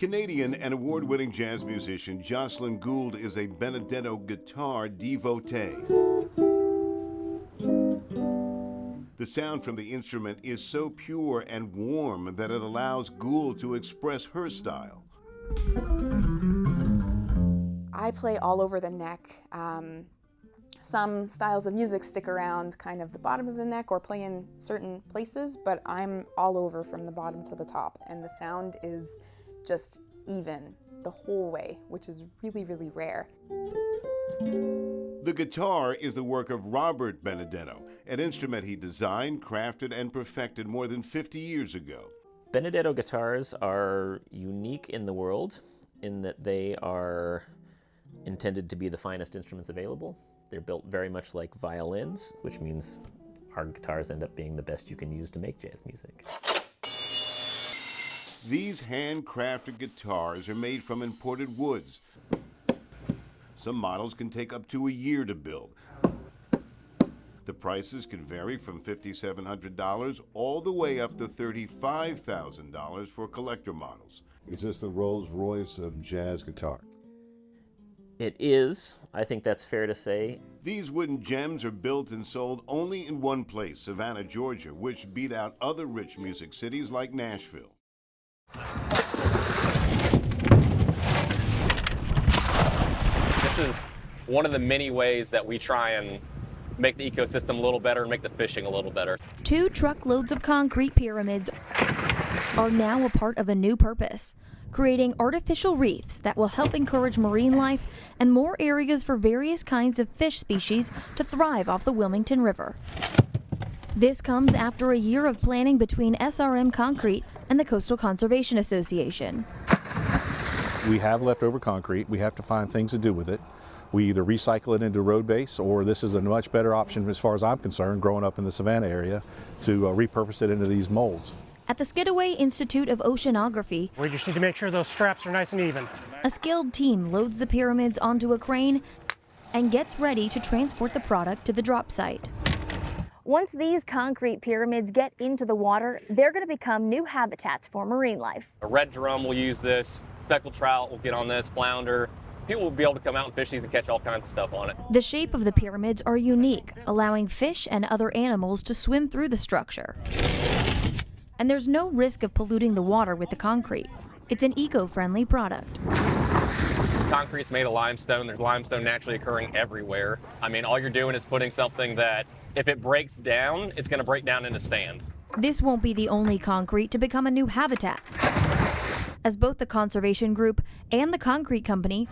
Canadian and award-winning jazz musician Jocelyn Gould is a Benedetto guitar devotee. The sound from the instrument is so pure and warm that it allows Gould to express her style. I play all over the neck. Some styles of music stick around kind of the bottom of the neck or play in certain places, but I'm all over from the bottom to the top, and the sound is just even the whole way, which is really, really rare. The guitar is the work of Robert Benedetto, an instrument he designed, crafted, and perfected more than 50 years ago. Benedetto guitars are unique in the world in that they are intended to be the finest instruments available. They're built very much like violins, which means our guitars end up being the best you can use to make jazz music. These handcrafted guitars are made from imported woods. Some models can take up to a year to build. The prices can vary from $5,700 all the way up to $35,000 for collector models. Is this the Rolls Royce of jazz guitar? It is. I think that's fair to say. These wooden gems are built and sold only in one place, Savannah, Georgia, which beat out other rich music cities like Nashville. This is one of the many ways that we try and make the ecosystem a little better and make the fishing a little better. 2 truckloads of concrete pyramids are now a part of a new purpose, creating artificial reefs that will help encourage marine life and more areas for various kinds of fish species to thrive off the Wilmington River. This comes after a year of planning between SRM Concrete and the Coastal Conservation Association. We have leftover concrete. We have to find things to do with it. We either recycle it into road base, or this is a much better option as far as I'm concerned, growing up in the Savannah area, to repurpose it into these molds. At the Skidaway Institute of Oceanography, we just need to make sure those straps are nice and even. A skilled team loads the pyramids onto a crane and gets ready to transport the product to the drop site. Once these concrete pyramids get into the water, they're going to become new habitats for marine life. A red drum will use this, speckled trout will get on this, flounder. People will be able to come out and fish these and catch all kinds of stuff on it. The shape of the pyramids are unique, allowing fish and other animals to swim through the structure. And there's no risk of polluting the water with the concrete. It's an eco-friendly product. Concrete's made of limestone. There's limestone naturally occurring everywhere. I mean, all you're doing is putting something that, if it breaks down, it's going to break down into sand. This won't be the only concrete to become a new habitat, as both the conservation group and the concrete company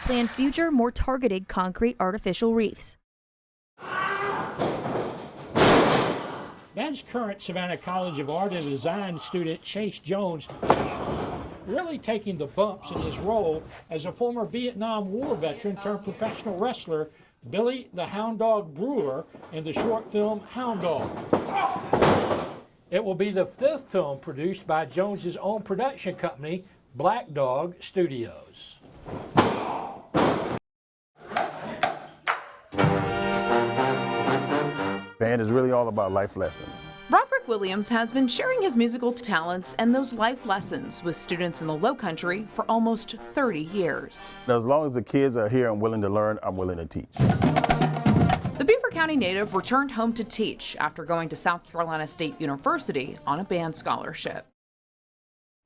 plan future, more targeted concrete artificial reefs. That's current Savannah College of Art and Design student Chase Jones, really taking the bumps in his role as a former Vietnam War veteran turned professional wrestler Billy the Hound Dog Brewer in the short film Hound Dog. It will be the 5th film produced by Jones's own production company, Black Dog Studios. Band is really all about life lessons. Roderick Williams has been sharing his musical talents and those life lessons with students in the Low Country for almost 30 years. As long as the kids are here and willing to learn, I'm willing to teach. The Beaver County native returned home to teach after going to South Carolina State University on a band scholarship.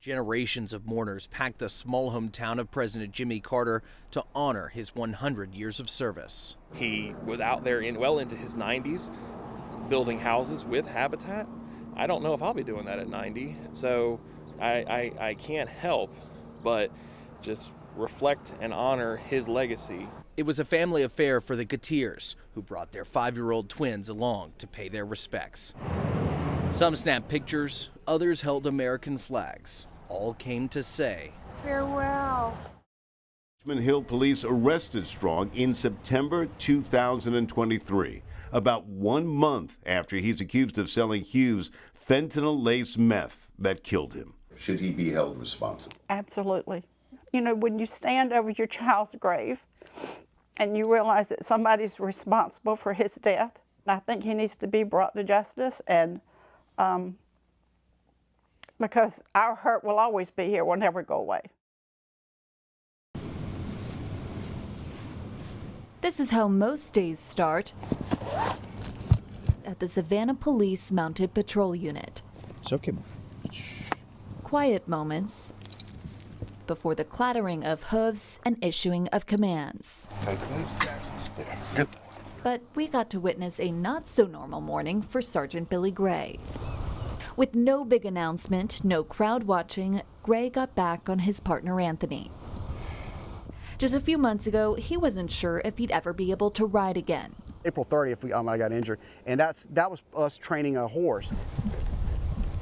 Generations of mourners packed the small hometown of President Jimmy Carter to honor his 100 years of service. He was out there well into his 90s, building houses with habitat. I don't know if I'll be doing that at 90, so I can't help but just reflect and honor his legacy. It was a family affair for the Guitars, who brought their 5-year-old twins along to pay their respects. Some snapped pictures, others held American flags. All came to say, farewell. Richmond Hill Police arrested Strong in September 2023, about 1 month after he's accused of selling Hughes fentanyl-laced meth that killed him. Should he be held responsible? Absolutely. You know, when you stand over your child's grave and you realize that somebody's responsible for his death, I think he needs to be brought to justice, and because our hurt will always be here, will never go away. This is how most days start at the Savannah Police Mounted Patrol Unit. It's okay. Quiet moments before the clattering of hooves and issuing of commands. But we got to witness a not-so-normal morning for Sergeant Billy Gray. With no big announcement, no crowd watching, Gray got back on his partner Anthony. Just a few months ago, he wasn't sure if he'd ever be able to ride again. April 30th, I got injured, and that was us training a horse.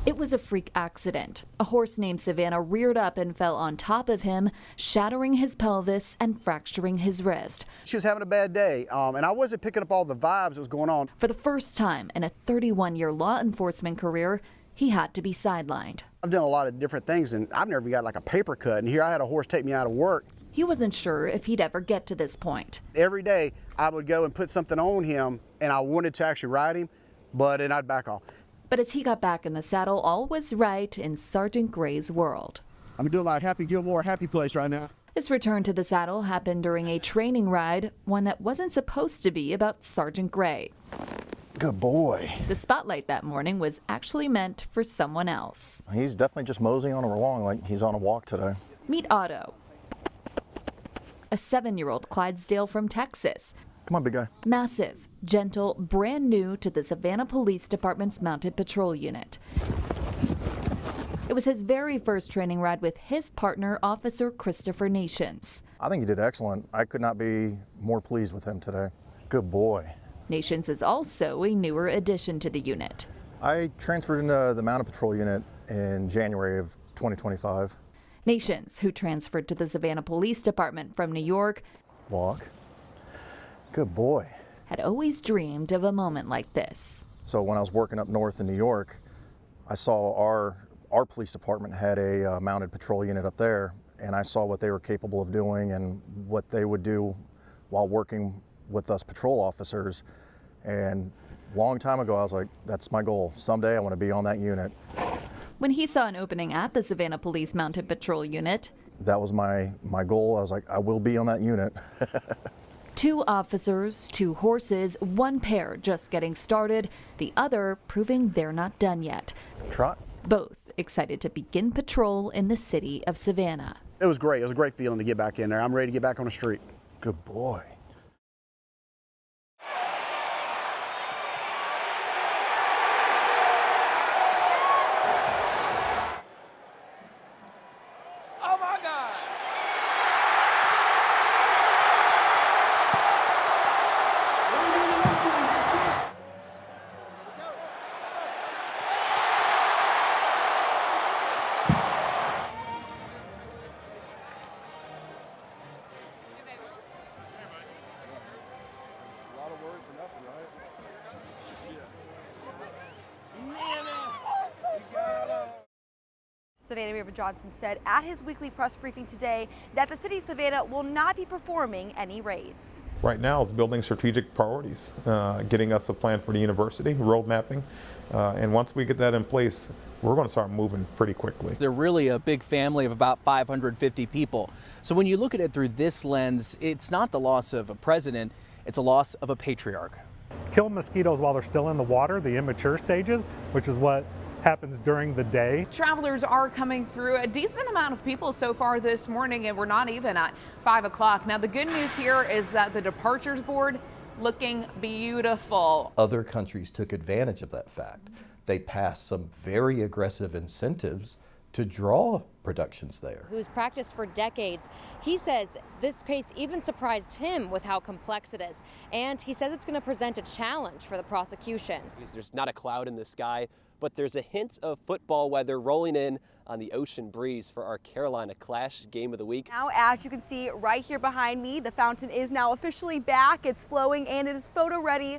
It was a freak accident. A horse named Savannah reared up and fell on top of him, shattering his pelvis and fracturing his wrist. She was having a bad day, and I wasn't picking up all the vibes that was going on. For the first time in a 31-year law enforcement career, he had to be sidelined. I've done a lot of different things, and I've never got like a paper cut, and here I had a horse take me out of work. He wasn't sure if he'd ever get to this point. Every day, I would go and put something on him, and I wanted to actually ride him, then I'd back off. But as he got back in the saddle, all was right in Sergeant Gray's world. I'm doing like Happy Gilmore, Happy Place right now. This return to the saddle happened during a training ride, one that wasn't supposed to be about Sergeant Gray. Good boy. The spotlight that morning was actually meant for someone else. He's definitely just moseying on along like he's on a walk today. Meet Otto, a 7-year-old Clydesdale from Texas. Come on, big guy. Massive, gentle, brand new to the Savannah Police Department's Mounted Patrol Unit. It was his very first training ride with his partner, Officer Christopher Nations. I think he did excellent. I could not be more pleased with him today. Good boy. Nations is also a newer addition to the unit. I transferred into the Mounted Patrol Unit in January of 2025. Nations, who transferred to the Savannah Police Department from New York, Walk. Good boy. had always dreamed of a moment like this. So when I was working up north in New York, I saw our police department had a mounted patrol unit up there, and I saw what they were capable of doing and what they would do while working with us patrol officers. And a long time ago, I was like, that's my goal. Someday I want to be on that unit. When he saw an opening at the Savannah Police Mounted Patrol Unit, that was my goal. I was like, I will be on that unit. 2 officers, 2 horses, 1 pair just getting started, the other proving they're not done yet. Trot. Both excited to begin patrol in the city of Savannah. It was great. It was a great feeling to get back in there. I'm ready to get back on the street. Good boy. Savannah Mayor Johnson said at his weekly press briefing today that the city of Savannah will not be performing any raids. Right now it's building strategic priorities, getting us a plan for the university, road mapping, and once we get that in place, we're going to start moving pretty quickly. They're really a big family of about 550 people. So when you look at it through this lens, it's not the loss of a president, it's a loss of a patriarch. Kill mosquitoes while they're still in the water, the immature stages, which is what happens during the day. Travelers are coming through, a decent amount of people so far this morning, and we're not even at 5 o'clock. Now the good news here is that the departures board looking beautiful. Other countries took advantage of that fact. They passed some very aggressive incentives to draw productions there. Who's practiced for decades. He says this case even surprised him with how complex it is. And he says it's going to present a challenge for the prosecution. There's not a cloud in the sky, but there's a hint of football weather rolling in on the ocean breeze for our Carolina Clash game of the week. Now, as you can see right here behind me, the fountain is now officially back. It's flowing and it is photo ready